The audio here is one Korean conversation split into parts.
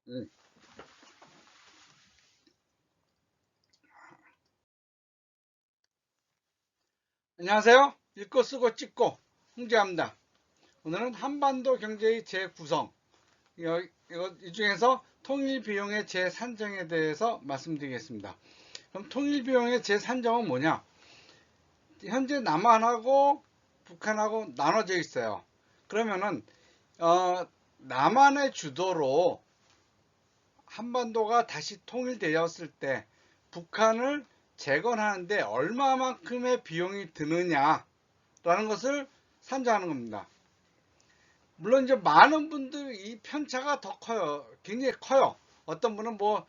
음. 안녕하세요. 읽고 쓰고 찍고 홍제합니다. 오늘은 한반도 경제의 재구성, 이 중에서 통일 비용의 재산정에 대해서 말씀드리겠습니다. 그럼 통일 비용의 재산정은 뭐냐? 현재 남한하고 북한하고 나눠져 있어요. 그러면은 남한의 주도로 한반도가 다시 통일되었을 때 북한을 재건하는데 얼마만큼의 비용이 드느냐라는 것을 산정하는 겁니다. 물론 이제 많은 분들이 이 편차가 더 커요. 굉장히 커요. 어떤 분은 뭐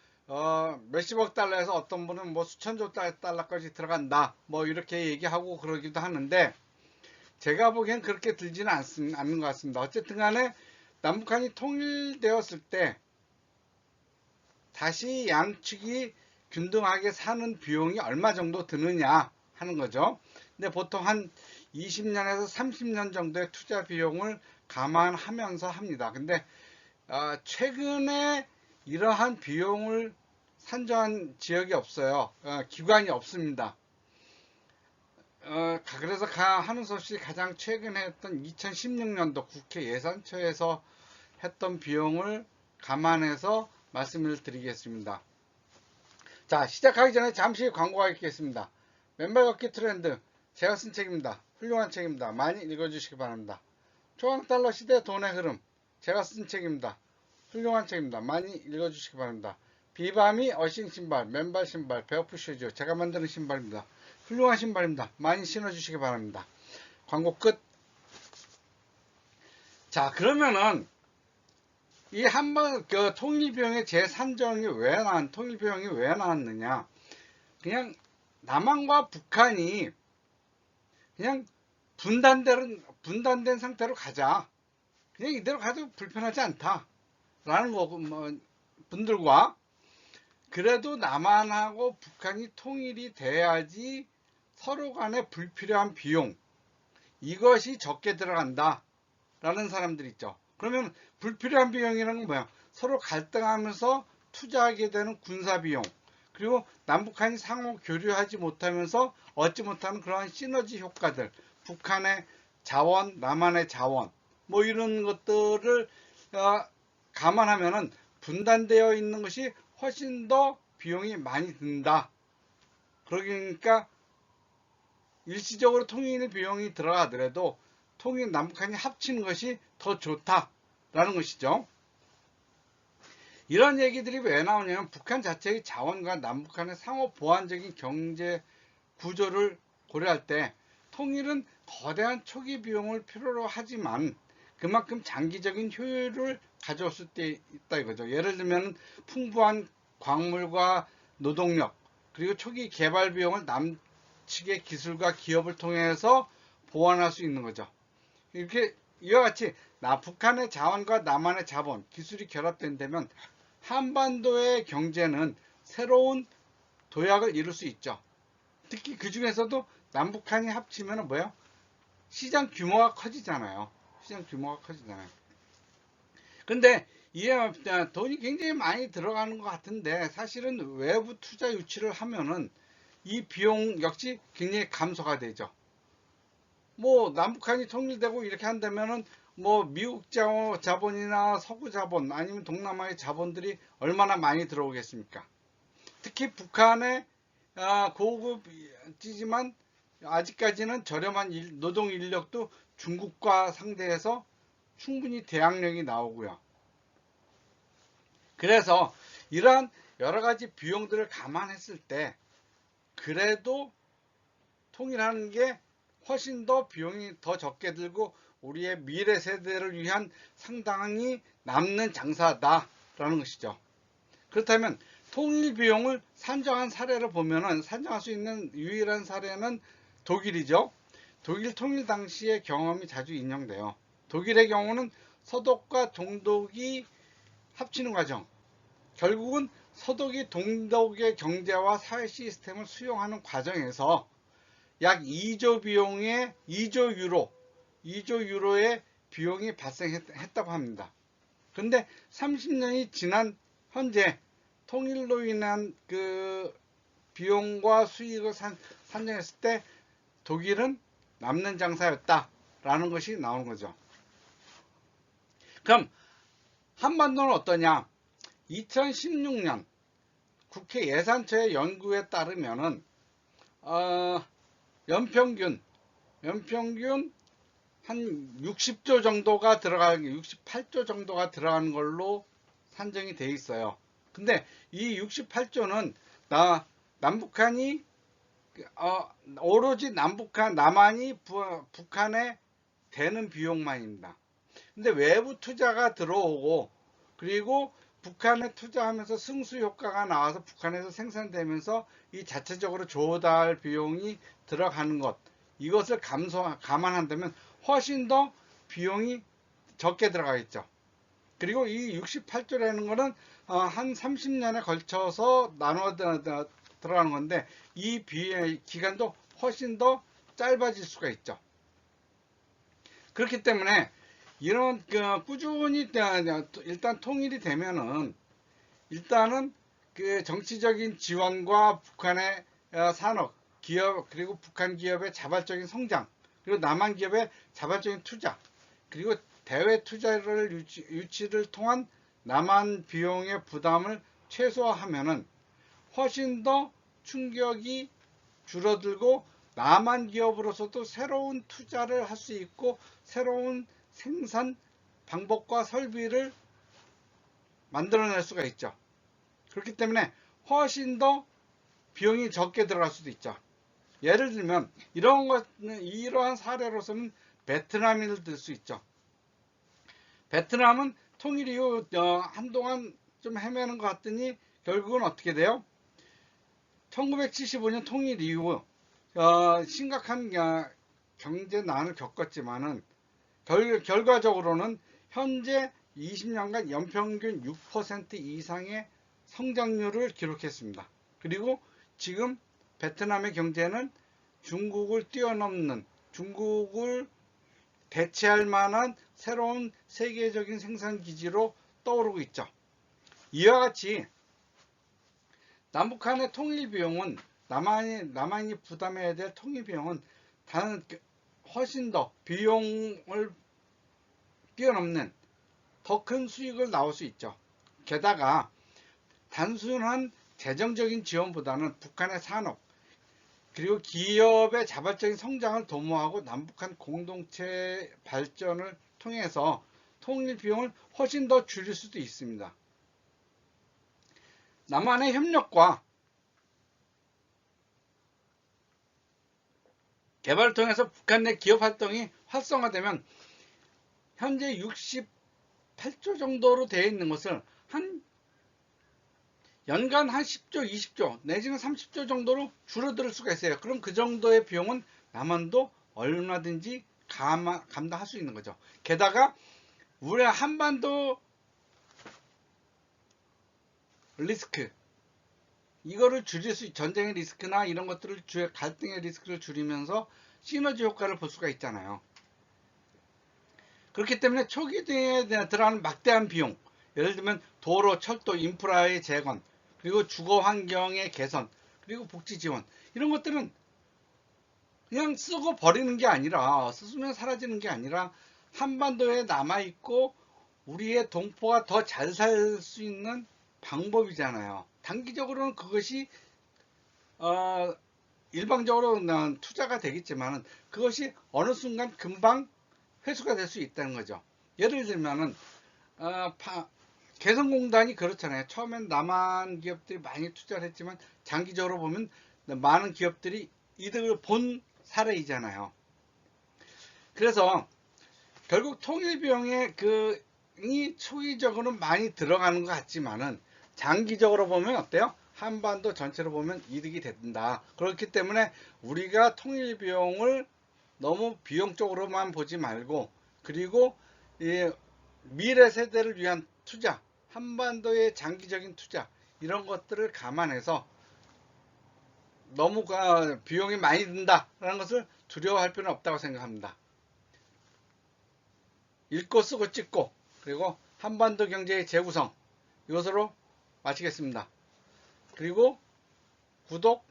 몇십억 달러에서 어떤 분은 뭐 수천조 달러까지 들어간다. 뭐 이렇게 얘기하고 그러기도 하는데 제가 보기엔 그렇게 들지는 않는 것 같습니다. 어쨌든 간에 남북한이 통일되었을 때 다시 양측이 균등하게 사는 비용이 얼마 정도 드느냐 하는 거죠. 근데 보통 한 20년에서 30년 정도의 투자 비용을 감안하면서 합니다. 근데 최근에 이러한 비용을 산정한 지역이 없어요. 기관이 없습니다. 그래서 하는 소식 가장 최근에 했던 2016년도 국회 예산처에서 했던 비용을 감안해서 말씀을 드리겠습니다. 자, 시작하기 전에 잠시 광고가 있겠습니다. 맨발 걷기 트렌드, 제가 쓴 책입니다. 훌륭한 책입니다. 많이 읽어주시기 바랍니다. 초강달러 시대 돈의 흐름, 제가 쓴 책입니다. 훌륭한 책입니다. 많이 읽어주시기 바랍니다. 비바미 어싱 신발, 맨발 신발, 베어프 슈즈, 제가 만드는 신발입니다. 훌륭한 신발입니다. 많이 신어주시기 바랍니다. 광고 끝. 자, 그러면은 이 한번 통일비용의 재산정이 통일비용이 왜 나왔느냐? 그냥 남한과 북한이 그냥 분단된 상태로 가자. 그냥 이대로 가도 불편하지 않다라는 거고 뭐 분들과 그래도 남한하고 북한이 통일이 돼야지 서로 간에 불필요한 비용 이것이 적게 들어간다라는 사람들 있죠. 그러면 불필요한 비용이라는 건 뭐야? 서로 갈등하면서 투자하게 되는 군사 비용 그리고 남북한이 상호 교류하지 못하면서 얻지 못하는 그러한 시너지 효과들 북한의 자원, 남한의 자원 뭐 이런 것들을 감안하면은 분단되어 있는 것이 훨씬 더 비용이 많이 든다. 그러니까 일시적으로 통일 비용이 들어가더라도 통일 남북한이 합치는 것이 더 좋다라는 것이죠. 이런 얘기들이 왜 나오냐면 북한 자체의 자원과 남북한의 상호 보완적인 경제 구조를 고려할 때 통일은 거대한 초기 비용을 필요로 하지만 그만큼 장기적인 효율을 가져올 수 있다 이거죠. 예를 들면 풍부한 광물과 노동력 그리고 초기 개발 비용을 남측의 기술과 기업을 통해서 보완할 수 있는 거죠. 이렇게 이와 같이 북한의 자원과 남한의 자본, 기술이 결합된다면 한반도의 경제는 새로운 도약을 이룰 수 있죠. 특히 그 중에서도 남북한이 합치면 뭐예요? 시장 규모가 커지잖아요. 시장 규모가 커지잖아요. 근데 이게 돈이 굉장히 많이 들어가는 것 같은데 사실은 외부 투자 유치를 하면은 이 비용 역시 굉장히 감소가 되죠. 뭐 남북한이 통일되고 이렇게 한다면은 뭐 미국 자본이나 서구 자본 아니면 동남아의 자본들이 얼마나 많이 들어오겠습니까? 특히 북한의 고급지지만 아직까지는 저렴한 노동 인력도 중국과 상대해서 충분히 대항력이 나오고요. 그래서 이러한 여러 가지 비용들을 감안했을 때 그래도 통일하는 게 훨씬 더 비용이 더 적게 들고 우리의 미래 세대를 위한 상당히 남는 장사다라는 것이죠. 그렇다면 통일 비용을 산정한 사례를 보면은 산정할 수 있는 유일한 사례는 독일이죠. 독일 통일 당시의 경험이 자주 인용돼요. 독일의 경우는 서독과 동독이 합치는 과정. 결국은 서독이 동독의 경제와 사회 시스템을 수용하는 과정에서 약 2조 비용의 2조 유로의 비용이 발생했다고 합니다. 그런데 30년이 지난 현재 통일로 인한 그 비용과 수익을 산정했을 때 독일은 남는 장사였다라는 것이 나오는 거죠. 그럼 한반도는 어떠냐? 2016년 국회 예산처의 연구에 따르면은 연평균 한 60조 정도가 68조 정도가 들어가는 걸로 산정이 돼 있어요. 근데 이 68조는 남북한이 오로지 남한이 북한에 대는 비용만입니다. 근데 외부 투자가 들어오고 그리고 북한에 투자하면서 승수 효과가 나와서 북한에서 생산되면서 이 자체적으로 조달 비용이 들어가는 것, 이것을 감안한다면 훨씬 더 비용이 적게 들어가겠죠. 그리고 이 68조라는 거는 한 30년에 걸쳐서 나눠 들어가는 건데 이 기간도 훨씬 더 짧아질 수가 있죠. 그렇기 때문에 이런 꾸준히 일단 통일이 되면은 일단은 그 정치적인 지원과 북한의 산업, 기업, 그리고 북한 기업의 자발적인 성장, 그리고 남한 기업의 자발적인 투자, 그리고 대외 투자를 유치를 통한 남한 비용의 부담을 최소화하면은 훨씬 더 충격이 줄어들고 남한 기업으로서도 새로운 투자를 할 수 있고 새로운 생산 방법과 설비를 만들어낼 수가 있죠. 그렇기 때문에 훨씬 더 비용이 적게 들어갈 수도 있죠. 예를 들면 이러한 사례로서는 베트남을 들 수 있죠. 베트남은 통일 이후 한동안 좀 헤매는 것 같더니 결국은 어떻게 돼요? 1975년 통일 이후 심각한 경제난을 겪었지만은 결과적으로는 현재 20년간 연평균 6% 이상의 성장률을 기록했습니다. 그리고 지금 베트남의 경제는 중국을 뛰어넘는, 중국을 대체할 만한 새로운 세계적인 생산 기지로 떠오르고 있죠. 이와 같이 남북한의 통일 비용은 남한이 부담해야 될 통일 비용은 훨씬 더 비용을 뛰어넘는 더 큰 수익을 나올 수 있죠. 게다가 단순한 재정적인 지원보다는 북한의 산업 그리고 기업의 자발적인 성장을 도모하고 남북한 공동체 발전을 통해서 통일 비용을 훨씬 더 줄일 수도 있습니다. 남한의 협력과 개발을 통해서 북한 내 기업 활동이 활성화되면 현재 68조 정도로 되어 있는 것을 연간 한 10조, 20조 내지는 30조 정도로 줄어들 수가 있어요. 그럼 그 정도의 비용은 남한도 얼마든지 감당할 수 있는 거죠. 게다가 우리 한반도 리스크 이거를 줄일 전쟁의 리스크나 이런 것들을 갈등의 리스크를 줄이면서 시너지 효과를 볼 수가 있잖아요. 그렇기 때문에 초기에 들어가는 막대한 비용, 예를 들면 도로, 철도, 인프라의 재건, 그리고 주거 환경의 개선, 그리고 복지 지원, 이런 것들은 그냥 쓰고 버리는 게 아니라, 쓰면 사라지는 게 아니라 한반도에 남아있고 우리의 동포가 더 잘 살 수 있는 방법이잖아요. 단기적으로는 그것이 일방적으로 투자가 되겠지만 그것이 어느 순간 금방 회수가 될 수 있다는 거죠. 예를 들면은 개성공단이 그렇잖아요. 처음엔 남한 기업들이 많이 투자를 했지만 장기적으로 보면 많은 기업들이 이득을 본 사례이잖아요. 그래서 결국 통일 비용에 이 초기적으로 많이 들어가는 것 같지만은 장기적으로 보면 어때요? 한반도 전체로 보면 이득이 된다. 그렇기 때문에 우리가 통일 비용을 너무 비용적으로만 보지 말고 그리고 미래 세대를 위한 투자, 한반도의 장기적인 투자 이런 것들을 감안해서 너무 비용이 많이 든다라는 것을 두려워할 필요는 없다고 생각합니다. 읽고 쓰고 찍고 그리고 한반도 경제의 재구성 이것으로 마치겠습니다. 그리고 구독,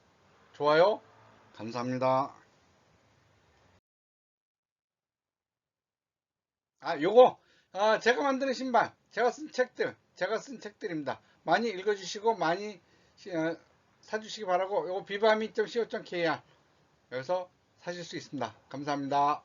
좋아요, 감사합니다. 요거, 제가 만드는 신발, 제가 쓴 책들입니다. 많이 읽어주시고, 많이 사주시기 바라고, 요거 비바미.co.kr 여기서 사실 수 있습니다. 감사합니다.